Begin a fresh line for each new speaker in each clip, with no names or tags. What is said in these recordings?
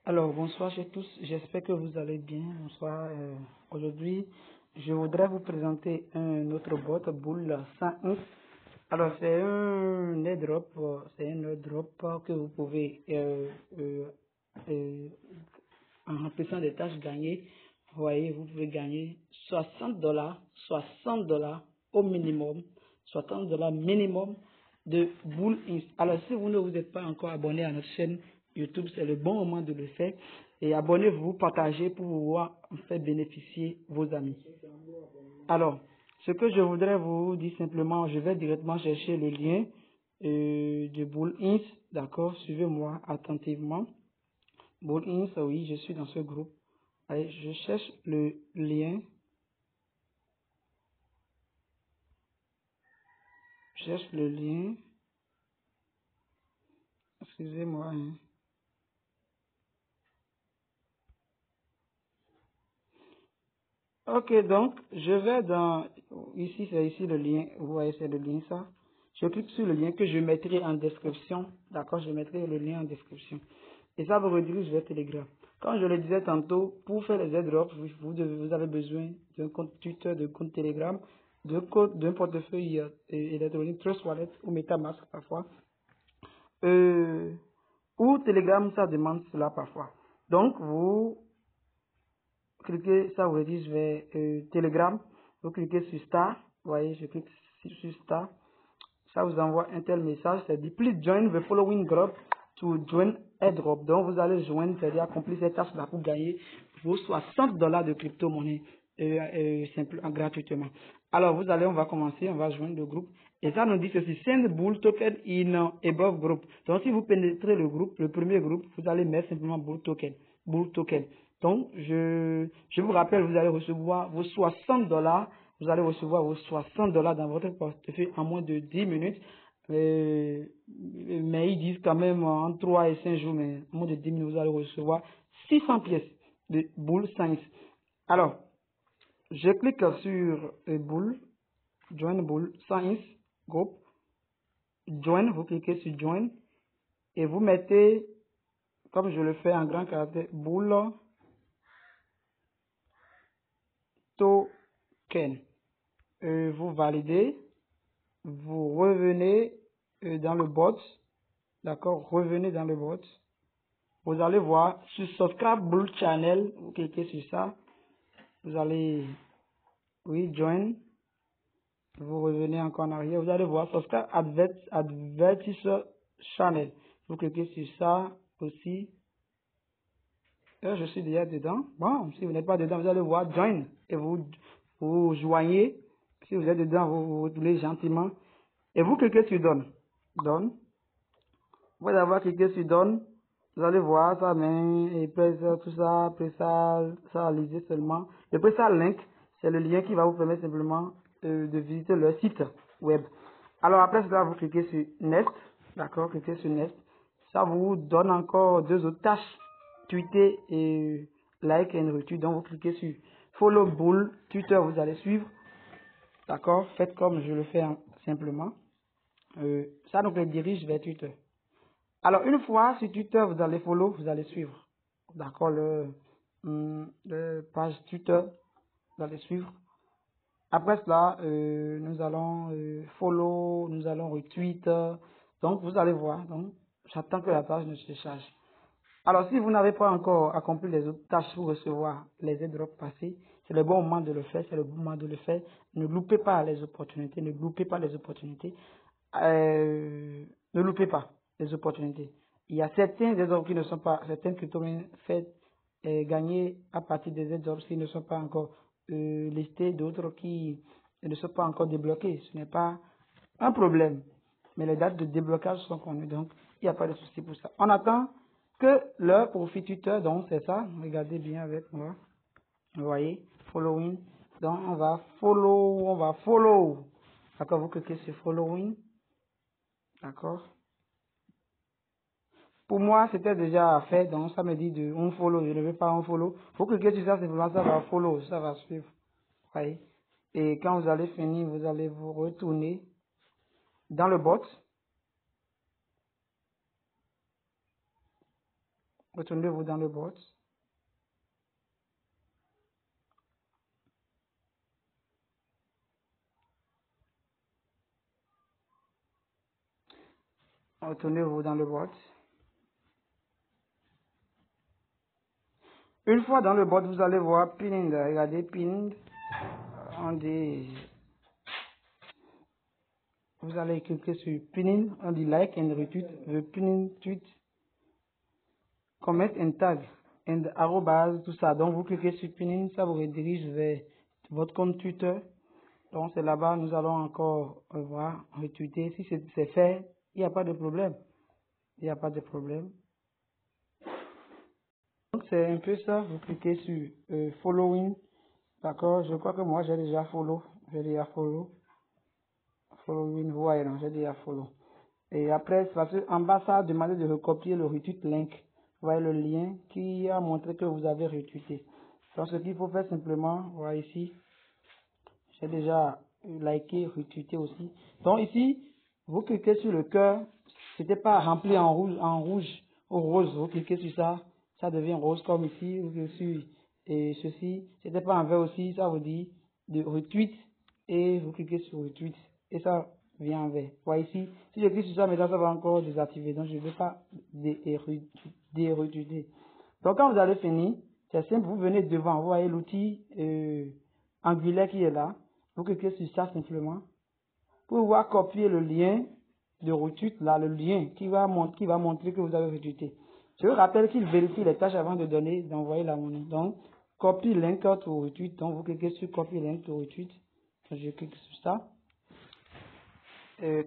Alors, bonsoir à tous, j'espère que vous allez bien. Bonsoir. Aujourd'hui, je voudrais vous présenter un autre bot, Bull 101. Alors, c'est un airdrop que vous pouvez, euh, en remplissant des tâches gagner. Vous voyez, vous pouvez gagner 60 dollars au minimum, 60 dollars minimum de Bull Inst. Alors, si vous ne vous êtes pas encore abonné à notre chaîne YouTube, c'est le bon moment de le faire. Et abonnez-vous, partagez pour pouvoir faire bénéficier vos amis. Alors, ce que je voudrais vous dire simplement, je vais directement chercher le lien de Bull Inst. D'accord, suivez-moi attentivement. Bull Inst, oui, je suis dans ce groupe. Allez, je cherche le lien. Je cherche le lien. Excusez-moi. Hein. Ok, donc, je vais dans... Ici, c'est ici le lien. Vous voyez, c'est le lien, ça. Je clique sur le lien que je mettrai en description. D'accord, je mettrai le lien en description. Et ça vous redirige vers Telegram. Comme je le disais tantôt, pour faire les airdrops, vous avez besoin d'un compte Twitter, d'un compte Telegram, d'un portefeuille électronique, Trust Wallet ou MetaMask parfois. Ou Telegram, ça demande cela parfois. Donc, vous cliquez, ça vous redirige vers Telegram. Vous cliquez sur Star. Vous voyez, je clique sur Star. Ça vous envoie un tel message. C'est dit, please join the following group to join airdrop. Donc, vous allez joindre, c'est-à-dire accomplir cette tâche-là pour gagner vos 60 dollars de crypto-monnaie gratuitement. Alors, on va commencer, on va joindre le groupe. Et ça nous dit ceci, send Bull token in above group. Donc, si vous pénétrez le groupe, le premier groupe, vous allez mettre simplement Bull token. Bull token. Donc, je vous rappelle, vous allez recevoir vos 60 dollars. Vous allez recevoir vos 60 dollars dans votre portefeuille en moins de 10 minutes. Mais ils disent quand même en 3 et 5 jours, mais en moins de 10 minutes, vous allez recevoir 600 pièces de Bull Science. Alors, je clique sur Bull, Join Bull Science Group. Join, vous cliquez sur Join et vous mettez, comme je le fais en grand caractère, Bull Token. Vous validez, vous revenez dans le bot, d'accord, revenez dans le bot. Vous allez voir sur Subscribe Bull Channel, vous cliquez sur ça, vous allez, oui, Join. Vous revenez encore en arrière, vous allez voir Subscribe Advertiser Channel. Vous cliquez sur ça aussi. Là, je suis déjà dedans. Bon, si vous n'êtes pas dedans, vous allez voir Join et vous joignez. Si vous êtes dedans, vous retournez gentiment et vous cliquez sur Donne. Donne. Vous allez avoir cliqué sur Donne. Vous allez voir ça, mais et après ça, tout ça, après ça, lisez seulement. Et après ça, link, c'est le lien qui va vous permettre simplement de visiter leur site web. Alors après cela, vous cliquez sur Next, d'accord, cliquez sur Next. Ça vous donne encore deux autres tâches, tweeter et like et retweet. Donc vous cliquez sur Follow Bull, Twitter, vous allez suivre, d'accord, faites comme je le fais simplement. Ça nous redirige vers Twitter. Alors, une fois sur Twitter, vous allez follow, vous allez suivre. D'accord, le page Twitter, vous allez suivre. Après cela, nous allons follow, nous allons retweet. Donc, vous allez voir. Donc, j'attends que la page ne se charge. Alors, si vous n'avez pas encore accompli les autres tâches pour recevoir les airdrops passés, c'est le bon moment de le faire, c'est le bon moment de le faire. Ne loupez pas les opportunités, ne loupez pas les opportunités. Ne loupez pas les opportunités. Il y a certains airdrops qui ne sont pas, certains crypto-monnaies faites gagner à partir des airdrops qui ne sont pas encore listés, d'autres qui ne sont pas encore débloqués. Ce n'est pas un problème. Mais les dates de déblocage sont connues, donc il n'y a pas de souci pour ça. On attend que leur profil Twitter, donc c'est ça, regardez bien avec moi. Vous voyez, following. Donc on va follow. D'accord, vous cliquez sur following. D'accord. Pour moi, c'était déjà fait, donc ça me dit de on follow, je ne veux pas on follow. Vous cliquez sur ça, simplement ça va follow, ça va suivre. Vous voyez. Et quand vous allez finir, vous allez vous retourner dans le bot. Retournez-vous dans le bot. Retournez-vous dans le bot. Une fois dans le bot, vous allez voir pinned. Regardez, pinned. On dit, vous allez cliquer sur pinned. On dit like and retweet. The pinned tweet. Comment and tag. And arrobase, tout ça. Donc, vous cliquez sur pinned. Ça vous redirige vers votre compte Twitter. Donc, c'est là-bas, nous allons encore voir, retweeter. Si c'est fait, il n'y a pas de problème. Il n'y a pas de problème. Donc, c'est un peu ça. Vous cliquez sur following. D'accord. Je crois que moi, j'ai déjà follow. J'ai déjà follow. Following, ouais, non, j'ai déjà follow. Et après, c'est parce qu'en bas, ça a demandé de recopier le retweet link. Vous voyez le lien qui a montré que vous avez retweeté. Donc, ce qu'il faut faire simplement, voilà ici, j'ai déjà liké, retweeté aussi. Donc ici, vous cliquez sur le cœur. C'était pas rempli en rouge ou rose. Vous cliquez sur ça, ça devient rose comme ici. Vous cliquez sur et ceci. C'était pas en vert aussi, ça vous dit de retweet et vous cliquez sur retweet et ça vient en vert. Voyez ici, si je clique sur ça, maintenant ça va encore désactiver. Donc je ne vais pas retweeter. Donc quand vous allez finir, c'est simple, vous venez devant, vous voyez l'outil angulaire qui est là. Vous cliquez sur ça simplement pour pouvoir copier le lien de retweet là, le lien qui va montrer que vous avez retweeté. Je vous rappelle qu'il vérifie les tâches avant de d'envoyer la monnaie. Donc, copy link to retweet. Donc, vous cliquez sur copy link to retweet. Je clique sur ça.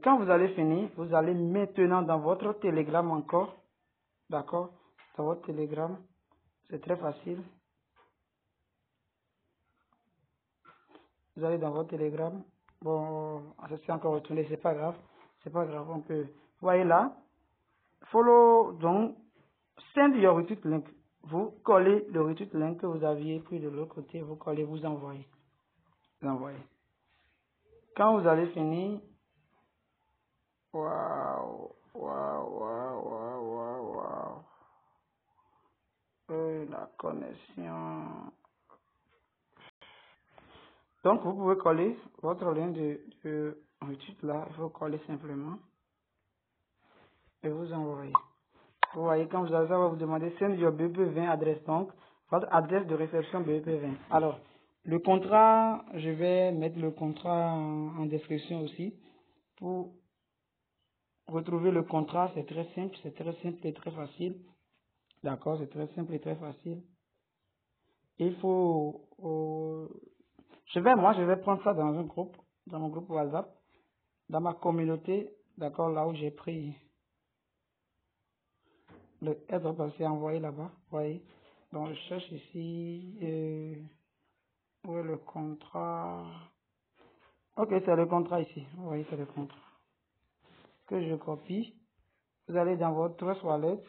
Quand vous allez finir, vous allez maintenant dans votre Telegram encore. D'accord? Dans votre Telegram. C'est très facile. Vous allez dans votre Telegram. Bon, ça s'est encore retourné, c'est pas grave. C'est pas grave, on peut. Vous voyez là, follow, donc, send your retweet link. Vous collez le retweet link que vous aviez pris de l'autre côté, vous collez, vous envoyez. Vous envoyez. Quand vous allez finir, waouh, waouh, waouh, waouh, waouh, waouh. La connexion. Donc, vous pouvez coller votre lien de retweet là, il faut coller simplement et vous envoyer. Vous voyez, quand vous avez ça, va vous demander send your BEP20 adresse, donc votre adresse de réception BEP20. Alors, le contrat, je vais mettre le contrat en description aussi. Pour retrouver le contrat, c'est très simple et très facile. D'accord, c'est très simple et très facile. Il faut, je vais prendre ça dans un groupe, dans mon groupe WhatsApp, dans ma communauté, d'accord, là où j'ai pris le airdrop, c'est envoyé là-bas, vous voyez. Donc, je cherche ici, où est le contrat? Ok, c'est le contrat ici. Vous voyez, c'est le contrat. Que je copie. Vous allez dans votre Trust Wallet,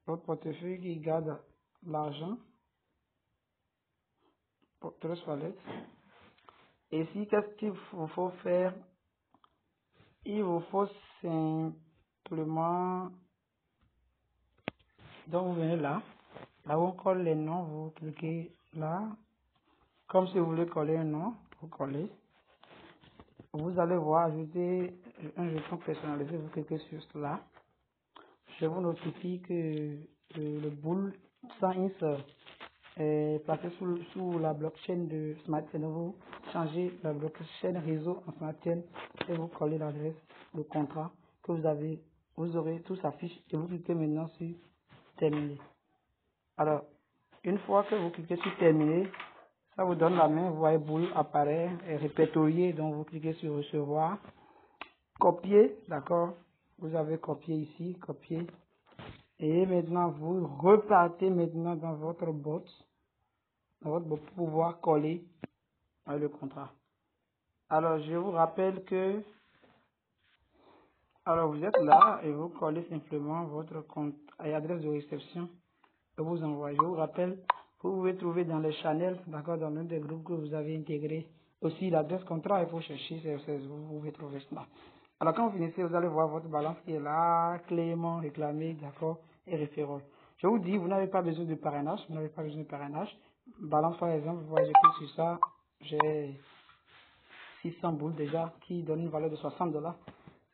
votre portefeuille qui garde l'argent. Trust Wallet. Et ici, qu'est-ce qu'il vous faut faire? Il vous faut simplement, donc vous venez là. Là où on colle les noms, vous cliquez là. Comme si vous voulez coller un nom, vous collez. Vous allez voir ajouter un jeton personnalisé, vous cliquez sur cela. Je vous notifie que le boule 100 est placé sous la blockchain de SmartChain. Vous changez la blockchain réseau en SmartChain et vous collez l'adresse, le contrat que vous avez. Vous aurez tout s'affiche et vous cliquez maintenant sur terminer. Alors, une fois que vous cliquez sur terminer, ça vous donne la main, vous voyez boule apparaît et répertorié, donc vous cliquez sur recevoir, copier, d'accord, vous avez copié ici, copier, et maintenant vous repartez maintenant dans votre bot, pour pouvoir coller le contrat. Alors je vous rappelle que, alors vous êtes là et vous collez simplement votre compte et adresse de réception et vous envoyez. Je vous rappelle, vous pouvez trouver dans les channels, d'accord, dans l'un des groupes que vous avez intégré aussi l'adresse contrat, il faut chercher, vous pouvez trouver cela. Alors quand vous finissez, vous allez voir votre balance qui est là, Clément, réclamé, d'accord, et référent. Je vous dis, vous n'avez pas besoin de parrainage. Vous n'avez pas besoin de parrainage. Balance, par exemple, vous voyez, je clique sur ça. J'ai 600 boules déjà qui donnent une valeur de 60 $.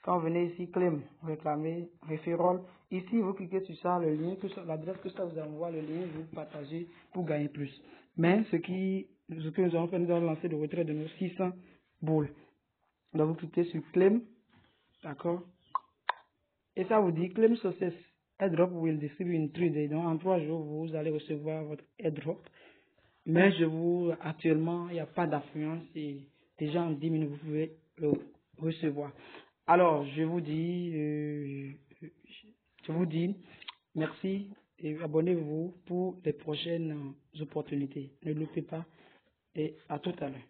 Quand vous venez ici, claim, réclamer, referral, ici vous cliquez sur ça, le lien, l'adresse que ça vous envoie, le lien, vous partagez pour gagner plus. Mais ce que nous allons faire, nous allons lancer le retrait de nos 600 boules. Donc vous cliquez sur claim, d'accord? Et ça vous dit claim success. Airdrop will distribute in 3 days. Donc en 3 jours, vous allez recevoir votre airdrop. Mais actuellement, il n'y a pas d'affluence et déjà en 10 minutes, vous pouvez le recevoir. Alors, je vous dis merci et abonnez-vous pour les prochaines opportunités. Ne loupez pas et à tout à l'heure.